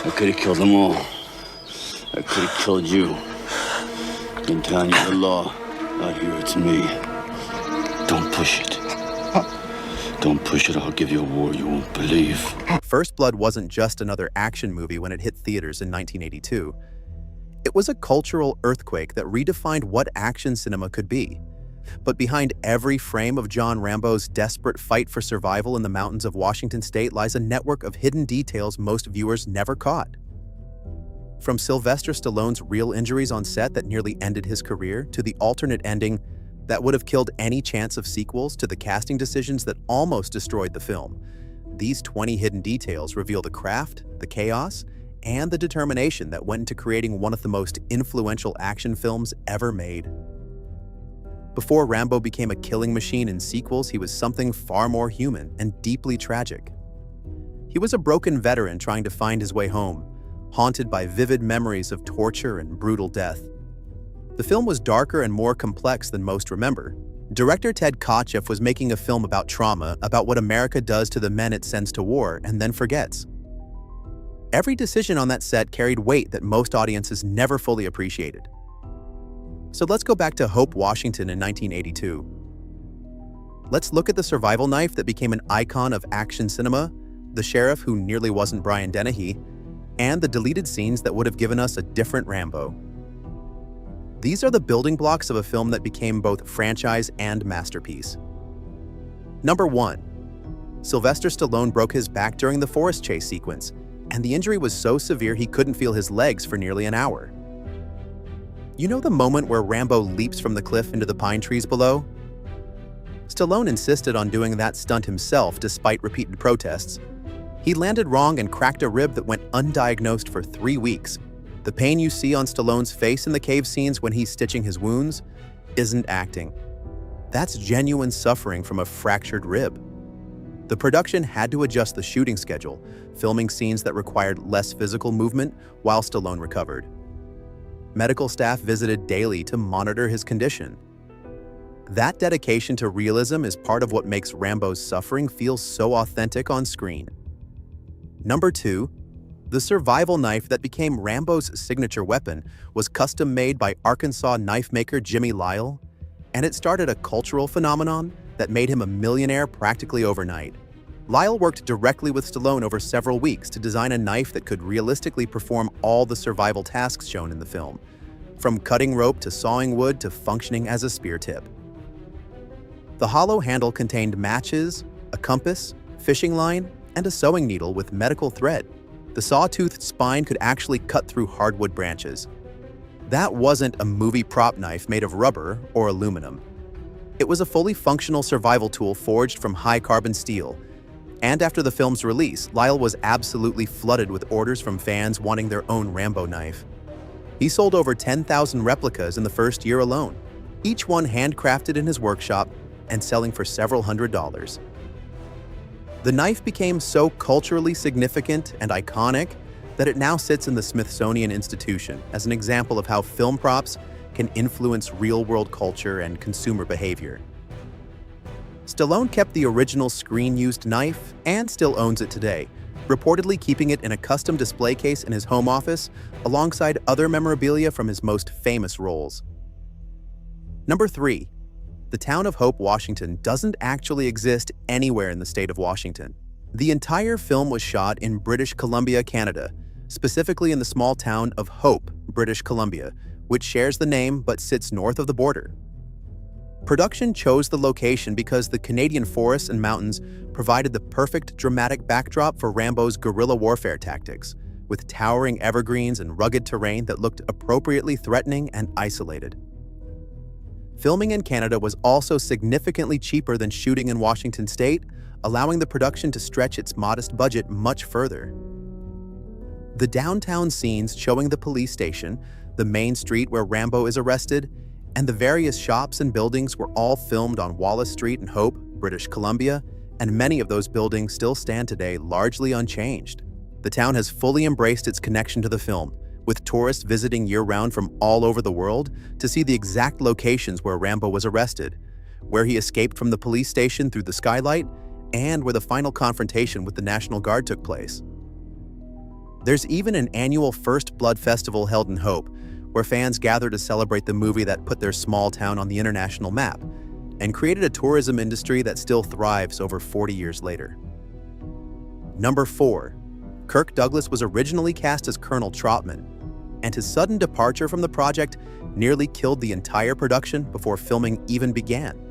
I could have killed them all. I could have killed you. In town, you're the law. Out here, it's me. Don't push it. Don't push it, I'll give you a war you won't believe. First Blood wasn't just another action movie when it hit theaters in 1982. It was a cultural earthquake that redefined what action cinema could be. But behind every frame of John Rambo's desperate fight for survival in the mountains of Washington state lies a network of hidden details most viewers never caught. From Sylvester Stallone's real injuries on set that nearly ended his career, to the alternate ending that would have killed any chance of sequels, to the casting decisions that almost destroyed the film, these 20 hidden details reveal the craft, the chaos, and the determination that went into creating one of the most influential action films ever made. Before Rambo became a killing machine in sequels, he was something far more human and deeply tragic. He was a broken veteran trying to find his way home, haunted by vivid memories of torture and brutal death. The film was darker and more complex than most remember. Director Ted Kotcheff was making a film about trauma, about what America does to the men it sends to war and then forgets. Every decision on that set carried weight that most audiences never fully appreciated. So let's go back to Hope, Washington in 1982. Let's look at the survival knife that became an icon of action cinema, the sheriff who nearly wasn't Brian Dennehy, and the deleted scenes that would have given us a different Rambo. These are the building blocks of a film that became both franchise and masterpiece. Number 1. Sylvester Stallone broke his back during the forest chase sequence, and the injury was so severe he couldn't feel his legs for nearly an hour. You know the moment where Rambo leaps from the cliff into the pine trees below? Stallone insisted on doing that stunt himself despite repeated protests. He landed wrong and cracked a rib that went undiagnosed for 3 weeks. The pain you see on Stallone's face in the cave scenes when he's stitching his wounds isn't acting. That's genuine suffering from a fractured rib. The production had to adjust the shooting schedule, filming scenes that required less physical movement while Stallone recovered. Medical staff visited daily to monitor his condition. That dedication to realism is part of what makes Rambo's suffering feel so authentic on screen. Number 2. The survival knife that became Rambo's signature weapon was custom-made by Arkansas knife maker Jimmy Lyle, and it started a cultural phenomenon that made him a millionaire practically overnight. Lyle worked directly with Stallone over several weeks to design a knife that could realistically perform all the survival tasks shown in the film, from cutting rope to sawing wood to functioning as a spear tip. The hollow handle contained matches, a compass, fishing line, and a sewing needle with medical thread. The saw-toothed spine could actually cut through hardwood branches. That wasn't a movie prop knife made of rubber or aluminum. It was a fully functional survival tool forged from high-carbon steel. And after the film's release, Lyle was absolutely flooded with orders from fans wanting their own Rambo knife. He sold over 10,000 replicas in the first year alone, each one handcrafted in his workshop and selling for several $100s. The knife became so culturally significant and iconic that it now sits in the Smithsonian Institution as an example of how film props can influence real-world culture and consumer behavior. Stallone kept the original screen-used knife and still owns it today, reportedly keeping it in a custom display case in his home office alongside other memorabilia from his most famous roles. Number 3. The town of Hope, Washington doesn't actually exist anywhere in the state of Washington. The entire film was shot in British Columbia, Canada, specifically in the small town of Hope, British Columbia, which shares the name but sits north of the border. Production chose the location because the Canadian forests and mountains provided the perfect dramatic backdrop for Rambo's guerrilla warfare tactics, with towering evergreens and rugged terrain that looked appropriately threatening and isolated. Filming in Canada was also significantly cheaper than shooting in Washington state, allowing the production to stretch its modest budget much further. The downtown scenes showing the police station, the main street where Rambo is arrested, and the various shops and buildings were all filmed on Wallace Street in Hope, British Columbia, and many of those buildings still stand today largely unchanged. The town has fully embraced its connection to the film, with tourists visiting year-round from all over the world to see the exact locations where Rambo was arrested, where he escaped from the police station through the skylight, and where the final confrontation with the National Guard took place. There's even an annual First Blood Festival held in Hope, where fans gather to celebrate the movie that put their small town on the international map and created a tourism industry that still thrives over 40 years later. Number 4. Kirk Douglas was originally cast as Colonel Trotman, and his sudden departure from the project nearly killed the entire production before filming even began.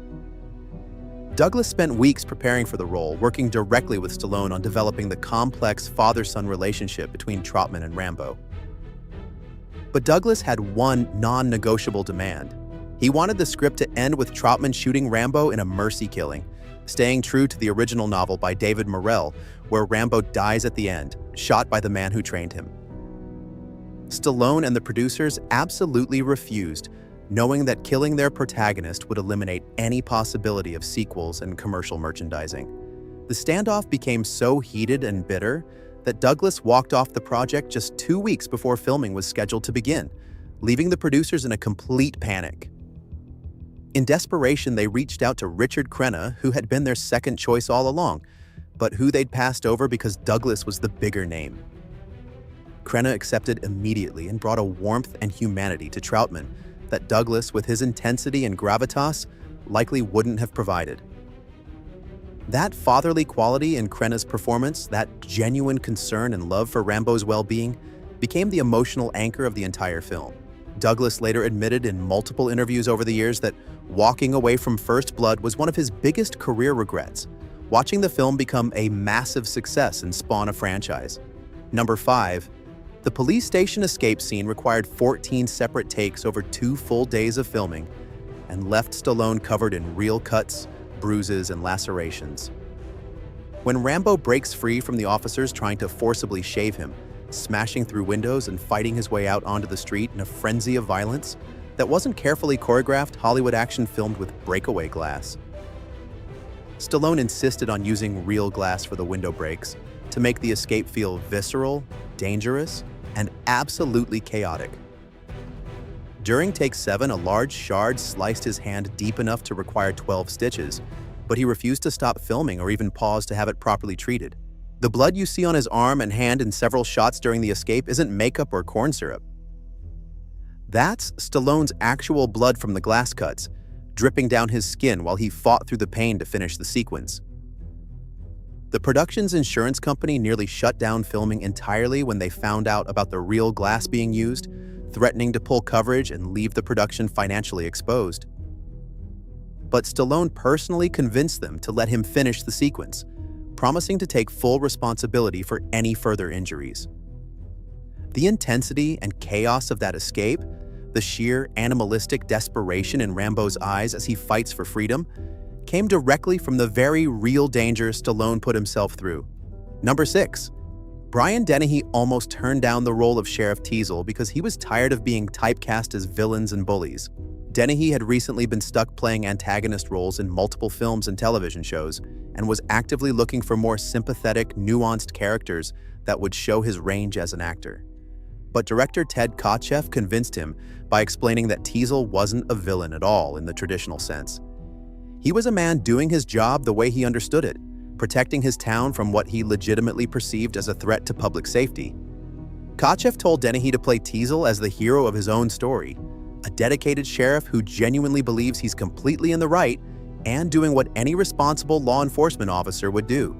Douglas spent weeks preparing for the role, working directly with Stallone on developing the complex father-son relationship between Trotman and Rambo. But Douglas had one non-negotiable demand. He wanted the script to end with Trotman shooting Rambo in a mercy killing, staying true to the original novel by David Morrell, where Rambo dies at the end, shot by the man who trained him. Stallone and the producers absolutely refused, knowing that killing their protagonist would eliminate any possibility of sequels and commercial merchandising. The standoff became so heated and bitter that Douglas walked off the project just 2 weeks before filming was scheduled to begin, leaving the producers in a complete panic. In desperation, they reached out to Richard Crenna, who had been their second choice all along, but who they'd passed over because Douglas was the bigger name. Crenna accepted immediately and brought a warmth and humanity to Trotman that Douglas, with his intensity and gravitas, likely wouldn't have provided. That fatherly quality in Crenna's performance, that genuine concern and love for Rambo's well-being, became the emotional anchor of the entire film. Douglas later admitted in multiple interviews over the years that walking away from First Blood was one of his biggest career regrets, watching the film become a massive success and spawn a franchise. Number 5. The police station escape scene required 14 separate takes over 2 full days of filming and left Stallone covered in real cuts, bruises, and lacerations. When Rambo breaks free from the officers trying to forcibly shave him, smashing through windows and fighting his way out onto the street in a frenzy of violence, that wasn't carefully choreographed Hollywood action filmed with breakaway glass. Stallone insisted on using real glass for the window breaks to make the escape feel visceral, dangerous, and absolutely chaotic. During take 7, a large shard sliced his hand deep enough to require 12 stitches, but he refused to stop filming or even pause to have it properly treated. The blood you see on his arm and hand in several shots during the escape isn't makeup or corn syrup. That's Stallone's actual blood from the glass cuts, dripping down his skin while he fought through the pain to finish the sequence. The production's insurance company nearly shut down filming entirely when they found out about the real glass being used, threatening to pull coverage and leave the production financially exposed. But Stallone personally convinced them to let him finish the sequence, promising to take full responsibility for any further injuries. The intensity and chaos of that escape, the sheer animalistic desperation in Rambo's eyes as he fights for freedom, came directly from the very real danger Stallone put himself through. Number 6. Brian Dennehy almost turned down the role of Sheriff Teasle because he was tired of being typecast as villains and bullies. Dennehy had recently been stuck playing antagonist roles in multiple films and television shows and was actively looking for more sympathetic, nuanced characters that would show his range as an actor. But director Ted Kotcheff convinced him by explaining that Teasle wasn't a villain at all in the traditional sense. He was a man doing his job the way he understood it, protecting his town from what he legitimately perceived as a threat to public safety. Kotcheff told Dennehy to play Teasle as the hero of his own story, a dedicated sheriff who genuinely believes he's completely in the right and doing what any responsible law enforcement officer would do.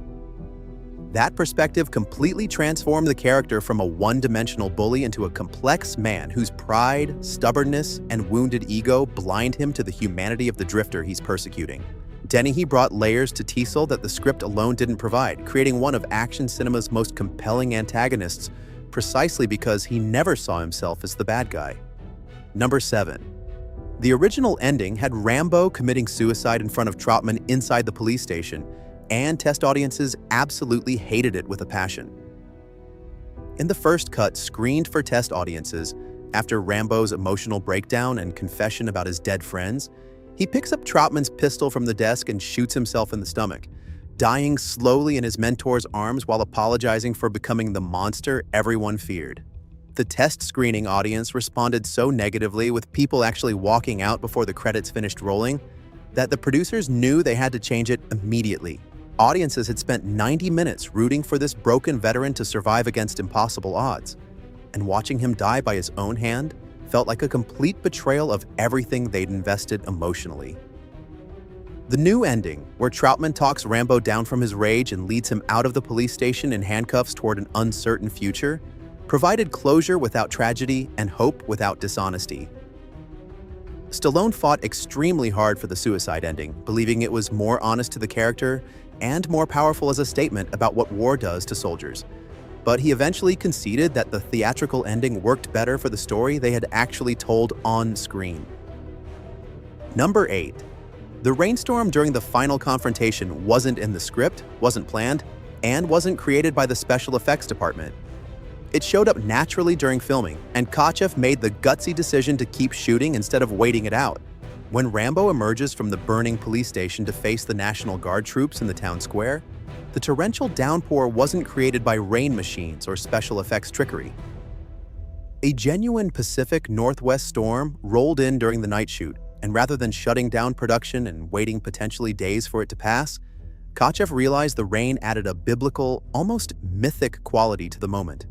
That perspective completely transformed the character from a one-dimensional bully into a complex man whose pride, stubbornness, and wounded ego blind him to the humanity of the drifter he's persecuting. Dennehy brought layers to Teasle that the script alone didn't provide, creating one of action cinema's most compelling antagonists precisely because he never saw himself as the bad guy. Number 7. The original ending had Rambo committing suicide in front of Trotman inside the police station, and test audiences absolutely hated it with a passion. In the first cut screened for test audiences, after Rambo's emotional breakdown and confession about his dead friends, he picks up Trotman's pistol from the desk and shoots himself in the stomach, dying slowly in his mentor's arms while apologizing for becoming the monster everyone feared. The test screening audience responded so negatively, with people actually walking out before the credits finished rolling, that the producers knew they had to change it immediately. Audiences had spent 90 minutes rooting for this broken veteran to survive against impossible odds, and watching him die by his own hand felt like a complete betrayal of everything they'd invested emotionally. The new ending, where Troutman talks Rambo down from his rage and leads him out of the police station in handcuffs toward an uncertain future, provided closure without tragedy and hope without dishonesty. Stallone fought extremely hard for the suicide ending, believing it was more honest to the character and more powerful as a statement about what war does to soldiers. But he eventually conceded that the theatrical ending worked better for the story they had actually told on screen. Number 8. The rainstorm during the final confrontation wasn't in the script, wasn't planned, and wasn't created by the special effects department. It showed up naturally during filming, and Kachev made the gutsy decision to keep shooting instead of waiting it out. When Rambo emerges from the burning police station to face the National Guard troops in the town square, the torrential downpour wasn't created by rain machines or special effects trickery. A genuine Pacific Northwest storm rolled in during the night shoot, and rather than shutting down production and waiting potentially days for it to pass, Kachev realized the rain added a biblical, almost mythic quality to the moment.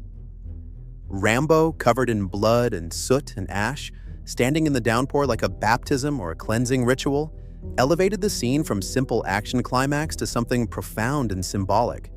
Rambo, covered in blood and soot and ash, standing in the downpour like a baptism or a cleansing ritual, elevated the scene from simple action climax to something profound and symbolic.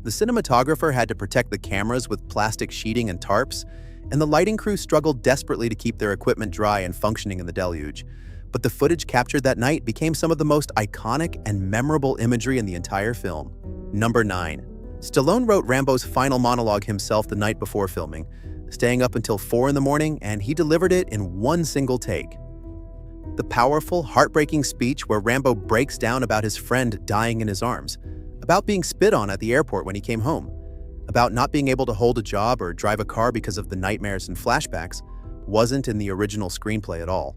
The cinematographer had to protect the cameras with plastic sheeting and tarps, and the lighting crew struggled desperately to keep their equipment dry and functioning in the deluge. But the footage captured that night became some of the most iconic and memorable imagery in the entire film. Number 9. Stallone wrote Rambo's final monologue himself the night before filming, staying up until 4 in the morning, and he delivered it in one single take. The powerful, heartbreaking speech where Rambo breaks down about his friend dying in his arms, about being spit on at the airport when he came home, about not being able to hold a job or drive a car because of the nightmares and flashbacks, wasn't in the original screenplay at all.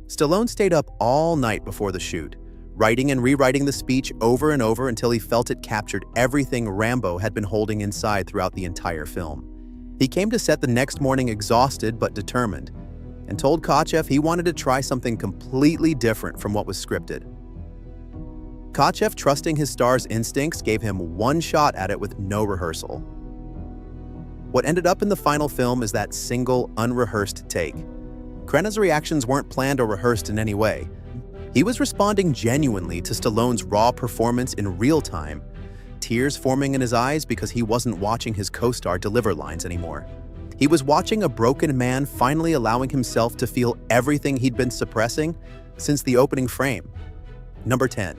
Stallone stayed up all night before the shoot, writing and rewriting the speech over and over until he felt it captured everything Rambo had been holding inside throughout the entire film. He came to set the next morning exhausted but determined, and told Kachev he wanted to try something completely different from what was scripted. Kachev, trusting his star's instincts, gave him one shot at it with no rehearsal. What ended up in the final film is that single, unrehearsed take. Crenna's reactions weren't planned or rehearsed in any way. He was responding genuinely to Stallone's raw performance in real time, tears forming in his eyes because he wasn't watching his co-star deliver lines anymore. He was watching a broken man finally allowing himself to feel everything he'd been suppressing since the opening frame. Number 10.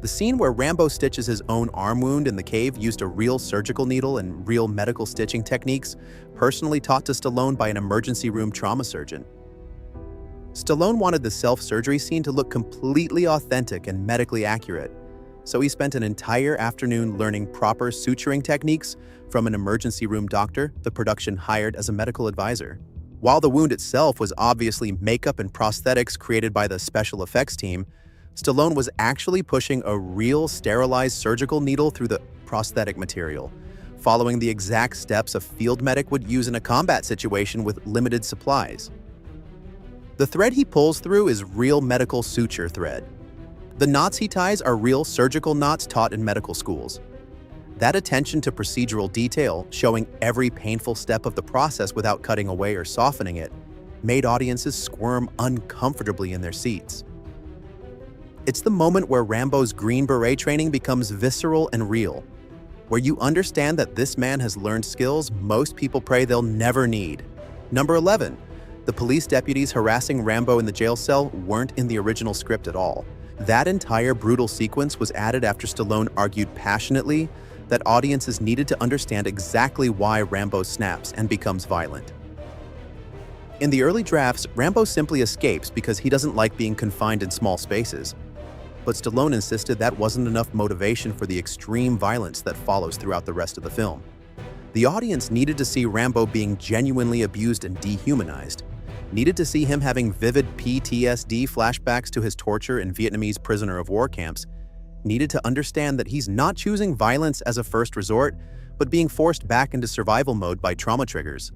The scene where Rambo stitches his own arm wound in the cave used a real surgical needle and real medical stitching techniques personally taught to Stallone by an emergency room trauma surgeon. Stallone wanted the self-surgery scene to look completely authentic and medically accurate, so he spent an entire afternoon learning proper suturing techniques from an emergency room doctor the production hired as a medical advisor. While the wound itself was obviously makeup and prosthetics created by the special effects team, Stallone was actually pushing a real sterilized surgical needle through the prosthetic material, following the exact steps a field medic would use in a combat situation with limited supplies. The thread he pulls through is real medical suture thread. The knots he ties are real surgical knots taught in medical schools. That attention to procedural detail, showing every painful step of the process without cutting away or softening it, made audiences squirm uncomfortably in their seats. It's the moment where Rambo's Green Beret training becomes visceral and real, where you understand that this man has learned skills most people pray they'll never need. Number 11. The police deputies harassing Rambo in the jail cell weren't in the original script at all. That entire brutal sequence was added after Stallone argued passionately that audiences needed to understand exactly why Rambo snaps and becomes violent. In the early drafts, Rambo simply escapes because he doesn't like being confined in small spaces. But Stallone insisted that wasn't enough motivation for the extreme violence that follows throughout the rest of the film. The audience needed to see Rambo being genuinely abused and dehumanized, needed to see him having vivid PTSD flashbacks to his torture in Vietnamese prisoner of war camps, needed to understand that he's not choosing violence as a first resort, but being forced back into survival mode by trauma triggers.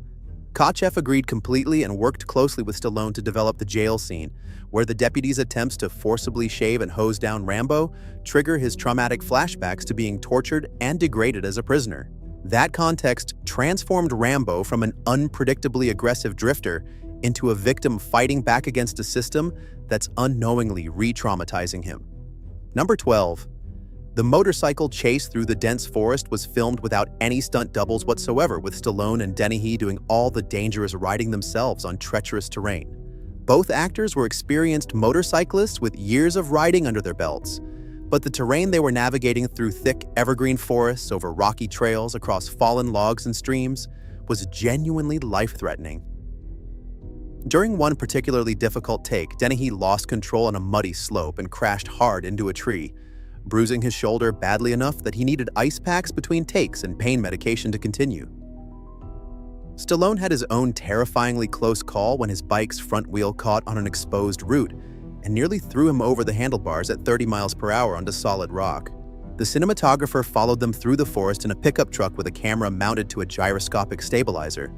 Kochev agreed completely and worked closely with Stallone to develop the jail scene, where the deputy's attempts to forcibly shave and hose down Rambo trigger his traumatic flashbacks to being tortured and degraded as a prisoner. That context transformed Rambo from an unpredictably aggressive drifter into a victim fighting back against a system that's unknowingly re-traumatizing him. Number 12. The motorcycle chase through the dense forest was filmed without any stunt doubles whatsoever, with Stallone and Dennehy doing all the dangerous riding themselves on treacherous terrain. Both actors were experienced motorcyclists with years of riding under their belts, but the terrain they were navigating through thick evergreen forests, over rocky trails, across fallen logs and streams, was genuinely life-threatening. During one particularly difficult take, Dennehy lost control on a muddy slope and crashed hard into a tree, bruising his shoulder badly enough that he needed ice packs between takes and pain medication to continue. Stallone had his own terrifyingly close call when his bike's front wheel caught on an exposed root and nearly threw him over the handlebars at 30 miles per hour onto solid rock. The cinematographer followed them through the forest in a pickup truck with a camera mounted to a gyroscopic stabilizer,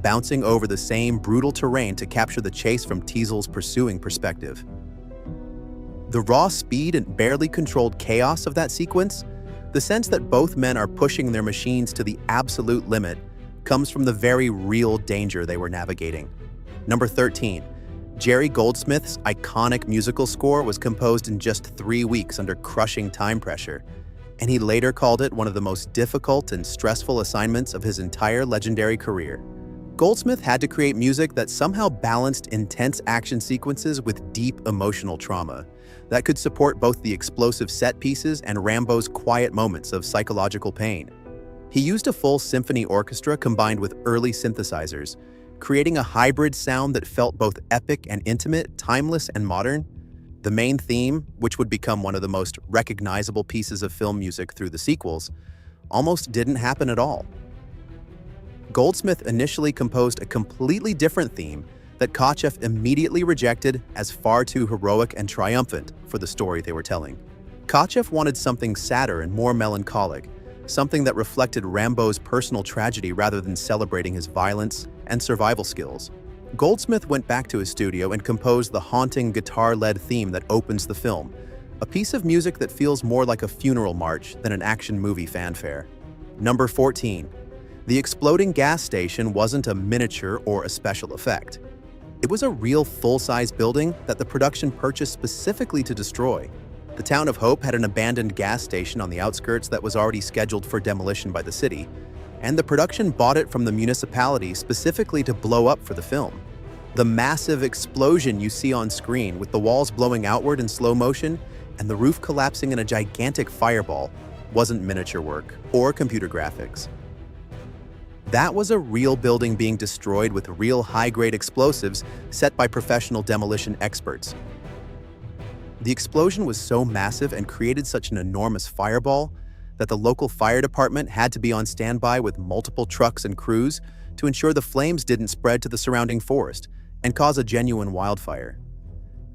bouncing over the same brutal terrain to capture the chase from Teasel's pursuing perspective. The raw speed and barely controlled chaos of that sequence, the sense that both men are pushing their machines to the absolute limit, comes from the very real danger they were navigating. Number 13. Jerry Goldsmith's iconic musical score was composed in just 3 weeks under crushing time pressure, and he later called it one of the most difficult and stressful assignments of his entire legendary career. Goldsmith had to create music that somehow balanced intense action sequences with deep emotional trauma, that could support both the explosive set pieces and Rambo's quiet moments of psychological pain. He used a full symphony orchestra combined with early synthesizers, creating a hybrid sound that felt both epic and intimate, timeless and modern. The main theme, which would become one of the most recognizable pieces of film music through the sequels, almost didn't happen at all. Goldsmith initially composed a completely different theme that Kochev immediately rejected as far too heroic and triumphant for the story they were telling. Kochev wanted something sadder and more melancholic, something that reflected Rambo's personal tragedy rather than celebrating his violence and survival skills. Goldsmith went back to his studio and composed the haunting guitar-led theme that opens the film, a piece of music that feels more like a funeral march than an action movie fanfare. Number 14. The exploding gas station wasn't a miniature or a special effect. It was a real full-size building that the production purchased specifically to destroy. The town of Hope had an abandoned gas station on the outskirts that was already scheduled for demolition by the city, and the production bought it from the municipality specifically to blow up for the film. The massive explosion you see on screen, with the walls blowing outward in slow motion and the roof collapsing in a gigantic fireball, wasn't miniature work or computer graphics. That was a real building being destroyed with real high-grade explosives set by professional demolition experts. The explosion was so massive and created such an enormous fireball that the local fire department had to be on standby with multiple trucks and crews to ensure the flames didn't spread to the surrounding forest and cause a genuine wildfire.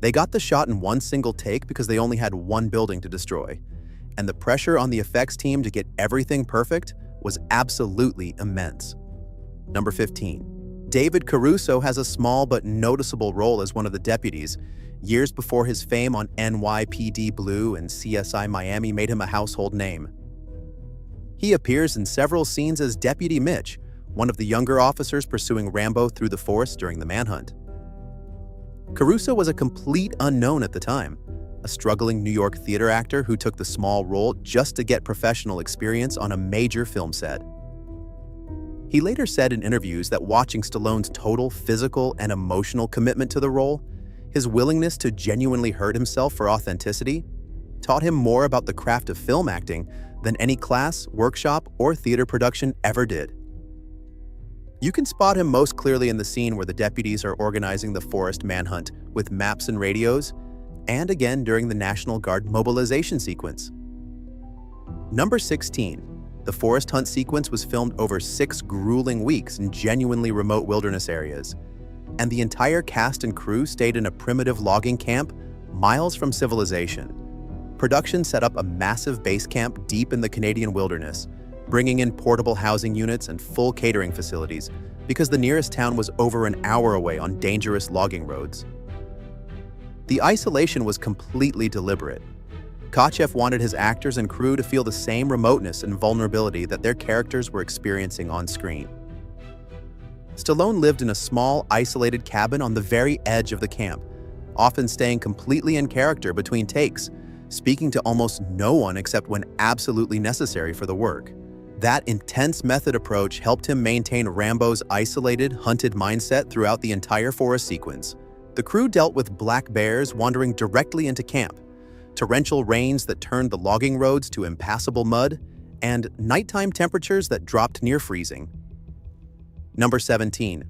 They got the shot in one single take because they only had one building to destroy, and the pressure on the effects team to get everything perfect was absolutely immense. Number 15. David Caruso has a small but noticeable role as one of the deputies, years before his fame on NYPD Blue and CSI Miami made him a household name. He appears in several scenes as Deputy Mitch, one of the younger officers pursuing Rambo through the forest during the manhunt. Caruso was a complete unknown at the time, a struggling New York theater actor who took the small role just to get professional experience on a major film set. He later said in interviews that watching Stallone's total physical and emotional commitment to the role, his willingness to genuinely hurt himself for authenticity, taught him more about the craft of film acting than any class, workshop, or theater production ever did. You can spot him most clearly in the scene where the deputies are organizing the forest manhunt with maps and radios, and again during the National Guard mobilization sequence. Number 16. The forest hunt sequence was filmed over 6 grueling weeks in genuinely remote wilderness areas, and the entire cast and crew stayed in a primitive logging camp miles from civilization. Production set up a massive base camp deep in the Canadian wilderness, bringing in portable housing units and full catering facilities because the nearest town was over an hour away on dangerous logging roads. The isolation was completely deliberate. Kachev wanted his actors and crew to feel the same remoteness and vulnerability that their characters were experiencing on screen. Stallone lived in a small, isolated cabin on the very edge of the camp, often staying completely in character between takes, speaking to almost no one except when absolutely necessary for the work. That intense method approach helped him maintain Rambo's isolated, hunted mindset throughout the entire forest sequence. The crew dealt with black bears wandering directly into camp, torrential rains that turned the logging roads to impassable mud, and nighttime temperatures that dropped near freezing. Number 17.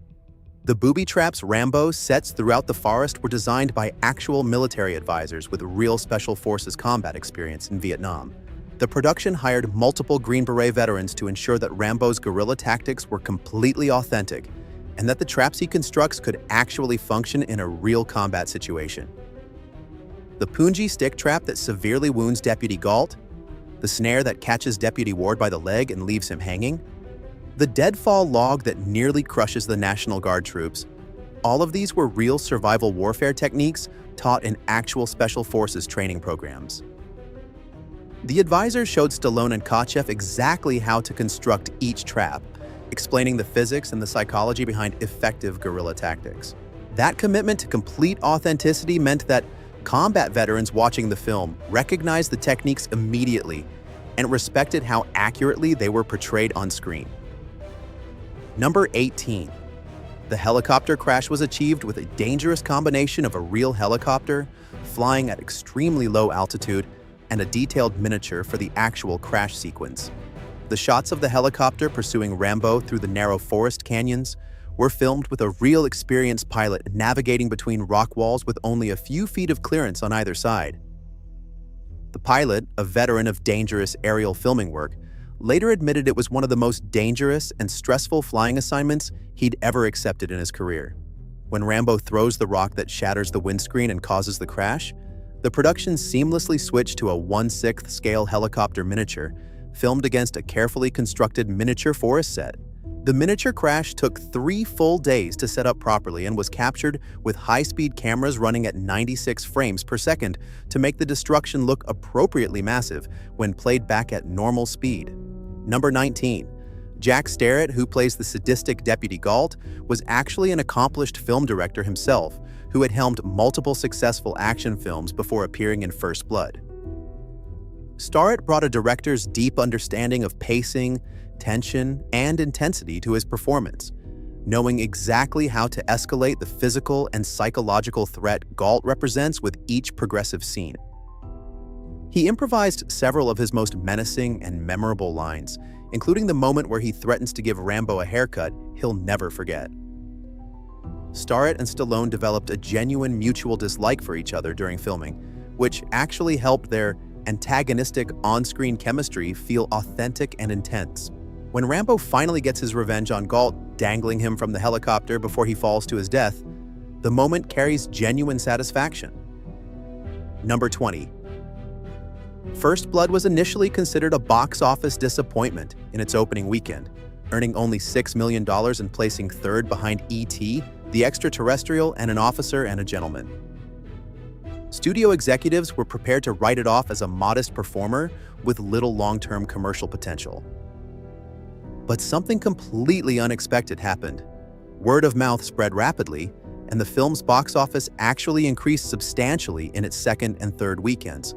The booby traps Rambo sets throughout the forest were designed by actual military advisors with real special forces combat experience in Vietnam. The production hired multiple Green Beret veterans to ensure that Rambo's guerrilla tactics were completely authentic and that the traps he constructs could actually function in a real combat situation. The punji stick trap that severely wounds Deputy Galt, the snare that catches Deputy Ward by the leg and leaves him hanging, the deadfall log that nearly crushes the National Guard troops, all of these were real survival warfare techniques taught in actual special forces training programs. The advisors showed Stallone and Kachev exactly how to construct each trap, explaining the physics and the psychology behind effective guerrilla tactics. That commitment to complete authenticity meant that combat veterans watching the film recognized the techniques immediately and respected how accurately they were portrayed on screen. Number 18. The helicopter crash was achieved with a dangerous combination of a real helicopter, flying at extremely low altitude, and a detailed miniature for the actual crash sequence. The shots of the helicopter pursuing Rambo through the narrow forest canyons were filmed with a real experienced pilot navigating between rock walls with only a few feet of clearance on either side. The pilot, a veteran of dangerous aerial filming work, later admitted it was one of the most dangerous and stressful flying assignments he'd ever accepted in his career. When Rambo throws the rock that shatters the windscreen and causes the crash, the production seamlessly switched to a 1/6 scale helicopter miniature, filmed against a carefully constructed miniature forest set. The miniature crash took 3 full days to set up properly and was captured with high-speed cameras running at 96 frames per second to make the destruction look appropriately massive when played back at normal speed. Number 19. Jack Starrett, who plays the sadistic Deputy Galt, was actually an accomplished film director himself, who had helmed multiple successful action films before appearing in First Blood. Starrett brought a director's deep understanding of pacing, tension, and intensity to his performance, knowing exactly how to escalate the physical and psychological threat Galt represents with each progressive scene. He improvised several of his most menacing and memorable lines, including the moment where he threatens to give Rambo a haircut he'll never forget. Starrett and Stallone developed a genuine mutual dislike for each other during filming, which actually helped their antagonistic on-screen chemistry feel authentic and intense. When Rambo finally gets his revenge on Galt, dangling him from the helicopter before he falls to his death, the moment carries genuine satisfaction. Number 20. First Blood was initially considered a box office disappointment in its opening weekend, earning only $6 million and placing third behind E.T., The Extraterrestrial, and An Officer and a Gentleman. Studio executives were prepared to write it off as a modest performer with little long-term commercial potential. But something completely unexpected happened. Word of mouth spread rapidly, and the film's box office actually increased substantially in its second and third weekends,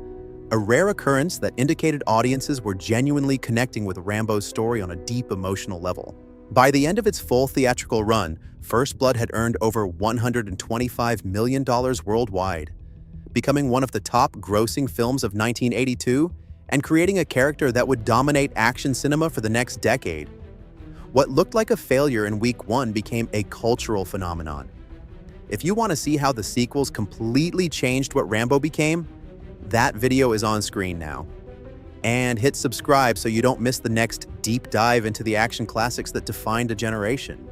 a rare occurrence that indicated audiences were genuinely connecting with Rambo's story on a deep emotional level. By the end of its full theatrical run, First Blood had earned over $125 million worldwide, becoming one of the top grossing films of 1982 and creating a character that would dominate action cinema for the next decade. What looked like a failure in week 1 became a cultural phenomenon. If you want to see how the sequels completely changed what Rambo became, that video is on screen now. And hit subscribe so you don't miss the next deep dive into the action classics that defined a generation.